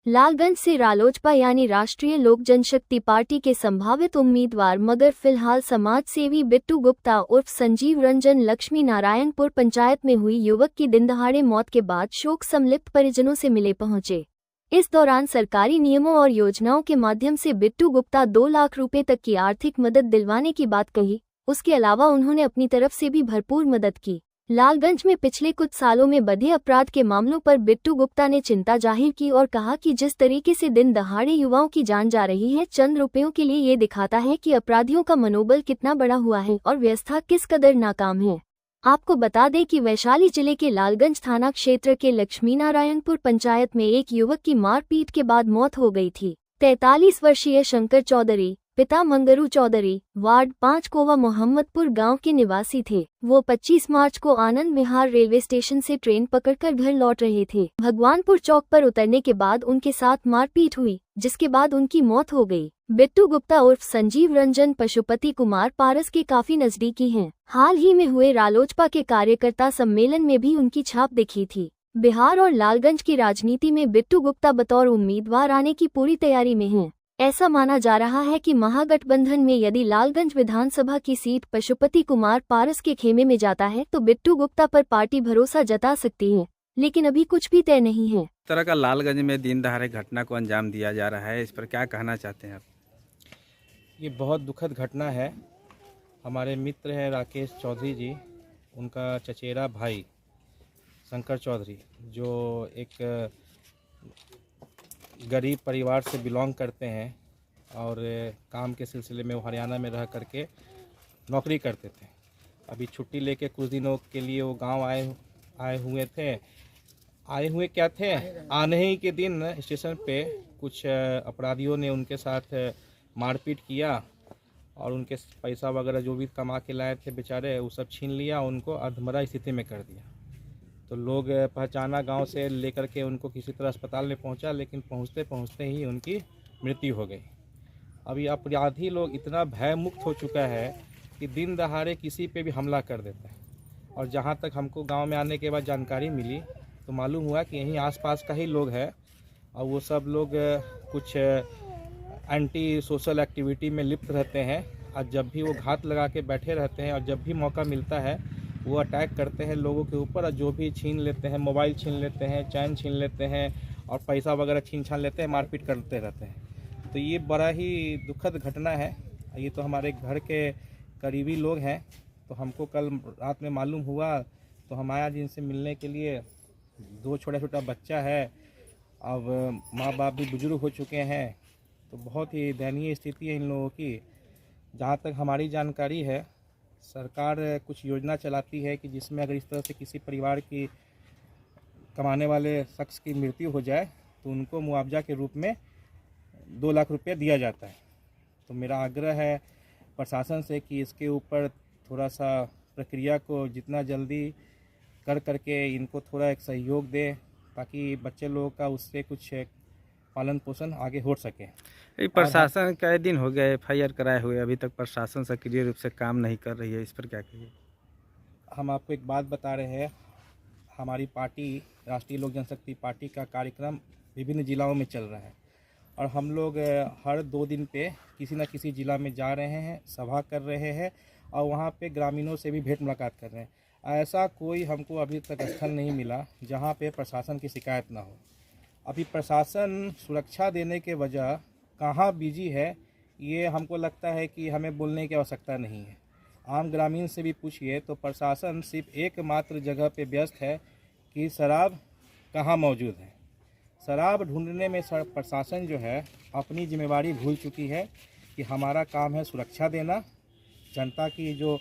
लालगंज से रालोजपा यानी राष्ट्रीय लोक जनशक्ति पार्टी के संभावित उम्मीदवार मगर फिलहाल समाज सेवी बिट्टू गुप्ता उर्फ संजीव रंजन लक्ष्मी नारायणपुर पंचायत में हुई युवक की दिनदहाड़े मौत के बाद शोक संलिप्त परिजनों से मिले पहुंचे। इस दौरान सरकारी नियमों और योजनाओं के माध्यम से बिट्टू गुप्ता 2 लाख रुपए तक की आर्थिक मदद दिलवाने की बात कही। उसके अलावा उन्होंने अपनी तरफ से भी भरपूर मदद की। लालगंज में पिछले कुछ सालों में बढ़े अपराध के मामलों पर बिट्टू गुप्ता ने चिंता जाहिर की और कहा कि जिस तरीके से दिन दहाड़े युवाओं की जान जा रही है, चंद रुपयों के लिए ये दिखाता है कि अपराधियों का मनोबल कितना बड़ा हुआ है और व्यवस्था किस कदर नाकाम है। आपको बता दें कि वैशाली जिले के लालगंज थाना क्षेत्र के लक्ष्मीनारायणपुर पंचायत में एक युवक की मारपीट के बाद मौत हो गई थी। 43 वर्षीय शंकर चौधरी, पिता मंगरू चौधरी, वार्ड 5 कोवा मोहम्मदपुर गांव के निवासी थे। वो 25 मार्च को आनंद विहार रेलवे स्टेशन से ट्रेन पकड़कर घर लौट रहे थे। भगवानपुर चौक पर उतरने के बाद उनके साथ मारपीट हुई, जिसके बाद उनकी मौत हो गई। बिट्टू गुप्ता उर्फ संजीव रंजन पशुपति कुमार पारस के काफी नजदीकी हैं। हाल ही में हुए रालोजपा के कार्यकर्ता सम्मेलन में भी उनकी छाप दिखी थी। बिहार और लालगंज की राजनीति में बिट्टू गुप्ता बतौर उम्मीदवार आने की पूरी तैयारी में हैं। ऐसा माना जा रहा है कि महागठबंधन में यदि लालगंज विधानसभा की सीट पशुपति कुमार पारस के खेमे में जाता है तो बिट्टू गुप्ता पर पार्टी भरोसा जता सकती है, लेकिन अभी कुछ भी तय नहीं है। इस तरह का लालगंज में दिन दहाड़े घटना को अंजाम दिया जा रहा है, इस पर क्या कहना चाहते हैं आप? ये बहुत दुखद घटना है। हमारे मित्र हैं राकेश चौधरी जी, उनका चचेरा भाई शंकर चौधरी, जो एक गरीब परिवार से बिलोंग करते हैं और काम के सिलसिले में वो हरियाणा में रह करके नौकरी करते थे। अभी छुट्टी लेके कुछ दिनों के लिए वो गांव आए हुए क्या थे, आने ही के दिन स्टेशन पे कुछ अपराधियों ने उनके साथ मारपीट किया और उनके पैसा वगैरह जो भी कमा के लाए थे बेचारे, वो सब छीन लिया, उनको अधमरा स्थिति में कर दिया। तो लोग पहचाना, गांव से लेकर के उनको किसी तरह अस्पताल में पहुंचा, लेकिन पहुंचते पहुंचते ही उनकी मृत्यु हो गई। अभी अपराधी लोग इतना भय मुक्त हो चुका है कि दिन दहाड़े किसी पे भी हमला कर देता है। और जहां तक हमको गांव में आने के बाद जानकारी मिली तो मालूम हुआ कि यहीं आसपास का ही लोग है और वो सब लोग कुछ एंटी सोशल एक्टिविटी में लिप्त रहते हैं और जब भी वो घात लगा के बैठे रहते हैं और जब भी मौका मिलता है वो अटैक करते हैं लोगों के ऊपर और जो भी छीन लेते हैं, मोबाइल छीन लेते हैं, चैन छीन लेते हैं और पैसा वगैरह छीन छान लेते हैं, मारपीट करते रहते हैं। तो ये बड़ा ही दुखद घटना है। ये तो हमारे घर के करीबी लोग हैं, तो हमको कल रात में मालूम हुआ तो हम आया जिनसे मिलने के लिए। 2 छोटा बच्चा है, अब माँ बाप भी बुजुर्ग हो चुके हैं, तो बहुत ही दयनीय स्थिति है इन लोगों की। जहाँ तक हमारी जानकारी है, सरकार कुछ योजना चलाती है कि जिसमें अगर इस तरह से किसी परिवार की कमाने वाले शख्स की मृत्यु हो जाए तो उनको मुआवजा के रूप में 2 लाख रुपये दिया जाता है। तो मेरा आग्रह है प्रशासन से कि इसके ऊपर थोड़ा सा प्रक्रिया को जितना जल्दी कर करके इनको थोड़ा एक सहयोग दे, ताकि बच्चे लोगों का उससे कुछ पालन पोषण आगे हो सके। प्रशासन कई दिन हो गए FIR कराए हुए, अभी तक प्रशासन सक्रिय रूप से काम नहीं कर रही है, इस पर क्या कहिए? हम आपको एक बात बता रहे हैं, हमारी पार्टी राष्ट्रीय लोक जनशक्ति पार्टी का कार्यक्रम विभिन्न जिलों में चल रहा है और हम लोग हर 2 दिन पे किसी न किसी ज़िला में जा रहे हैं, सभा कर रहे हैं और वहाँ पे ग्रामीणों से भी भेंट मुलाकात कर रहे हैं। ऐसा कोई हमको अभी तक स्थल नहीं मिला जहाँ पे प्रशासन की शिकायत ना हो। अभी प्रशासन सुरक्षा देने के वजह कहाँ बिजी है, ये हमको लगता है कि हमें बोलने की आवश्यकता नहीं है। आम ग्रामीण से भी पूछिए तो प्रशासन सिर्फ एकमात्र जगह पे व्यस्त है कि शराब कहाँ मौजूद है। शराब ढूंढने में प्रशासन जो है अपनी जिम्मेवारी भूल चुकी है कि हमारा काम है सुरक्षा देना। जनता की जो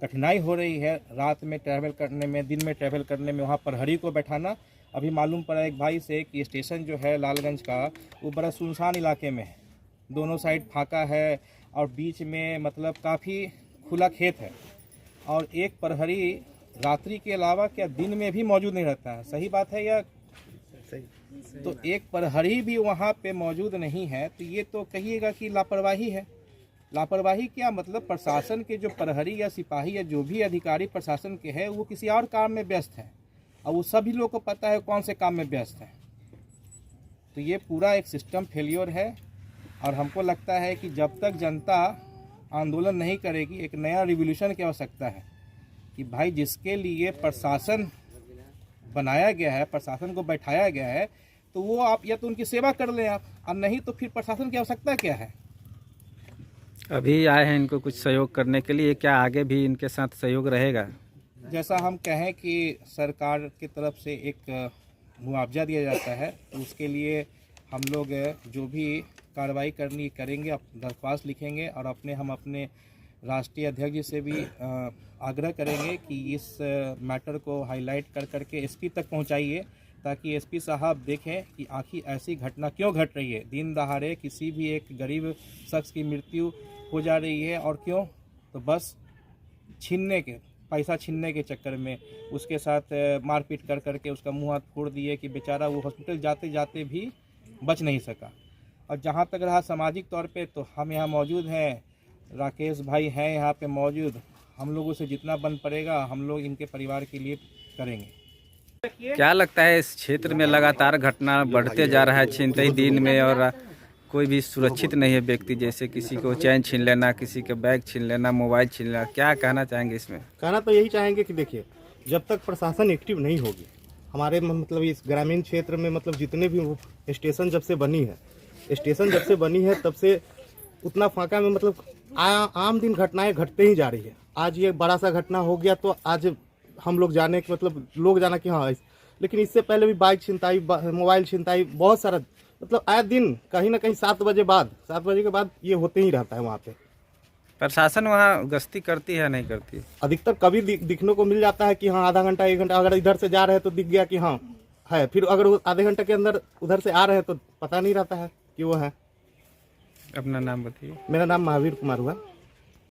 कठिनाई हो रही है रात में ट्रैवल करने में, दिन में ट्रैवल करने में, वहाँ प्रहरी को बैठाना। अभी मालूम पड़ा एक भाई से कि स्टेशन जो है लालगंज का वो बड़ा सुनसान इलाके में है, दोनों साइड फाका है और बीच में मतलब काफ़ी खुला खेत है और एक प्रहरी रात्रि के अलावा क्या दिन में भी मौजूद नहीं रहता है। सही बात है या सही? तो एक प्रहरी भी वहाँ पे मौजूद नहीं है, तो ये तो कहिएगा कि लापरवाही है। लापरवाही क्या मतलब, प्रशासन के जो प्रहरी या सिपाही या जो भी अधिकारी प्रशासन के हैं वो किसी और काम में व्यस्त है और वो सभी लोग को पता है कौन से काम में व्यस्त है। तो ये पूरा एक सिस्टम फेलियर है। और हमको लगता है कि जब तक जनता आंदोलन नहीं करेगी, एक नया रिवॉल्यूशन की आवश्यकता है कि भाई जिसके लिए प्रशासन बनाया गया है, प्रशासन को बैठाया गया है, तो वो आप या तो उनकी सेवा कर लें आप, और नहीं तो फिर प्रशासन की आवश्यकता क्या है। अभी आए हैं इनको कुछ सहयोग करने के लिए, क्या आगे भी इनके साथ सहयोग रहेगा? जैसा हम कहें कि सरकार की तरफ से एक मुआवजा दिया जाता है, तो उसके लिए हम लोग जो भी कार्रवाई करनी करेंगे, दरख्वास्त लिखेंगे और हम अपने राष्ट्रीय अध्यक्ष जी से भी आग्रह करेंगे कि इस मैटर को हाईलाइट कर करके एसपी तक पहुंचाइए, ताकि एसपी साहब देखें कि आखिर ऐसी घटना क्यों घट रही है। दिन दहाड़े किसी भी एक गरीब शख्स की मृत्यु हो जा रही है, और क्यों? तो बस पैसा छीनने के चक्कर में उसके साथ मारपीट कर करके उसका मुंह हाथ फोड़ दिए कि बेचारा वो हॉस्पिटल जाते जाते भी बच नहीं सका। और जहाँ तक रहा सामाजिक तौर पे, तो हम यहाँ मौजूद हैं, राकेश भाई हैं यहाँ पे मौजूद, हम लोगों से जितना बन पड़ेगा हम लोग इनके परिवार के लिए करेंगे। क्या लगता है इस क्षेत्र में लगातार घटना बढ़ते जा रहा है छीनते ही दिन में, और कोई भी सुरक्षित नहीं है व्यक्ति, जैसे किसी को चैन छीन लेना, किसी के बैग छीन लेना, मोबाइल छीन लेना, क्या कहना चाहेंगे इसमें? कहना तो यही चाहेंगे कि देखिए, जब तक प्रशासन एक्टिव नहीं होगी हमारे मतलब इस ग्रामीण क्षेत्र में, मतलब जितने भी स्टेशन जब से बनी है तब से उतना फाका में मतलब आम दिन घटनाएं घटते ही जा रही है। आज ये बड़ा सा घटना हो गया तो आज हम लोग जाने कि मतलब लोग जाना कि हाँ, लेकिन इससे पहले भी बाइक छिनताई, मोबाइल छिनताई, बहुत सारा मतलब आए दिन कहीं ना कहीं 7 बजे के बाद ये होते ही रहता है। वहाँ पे प्रशासन वहाँ गश्ती करती है नहीं करती? अधिकतर कभी दिखने को मिल जाता है कि हाँ आधा घंटा 1 घंटा, अगर इधर से जा रहे हैं तो दिख गया कि हाँ है, फिर अगर वो आधे घंटे के अंदर उधर से आ रहे हैं तो पता नहीं रहता है कि वो है। अपना नाम बताइए। मेरा नाम महावीर कुमार हुआ।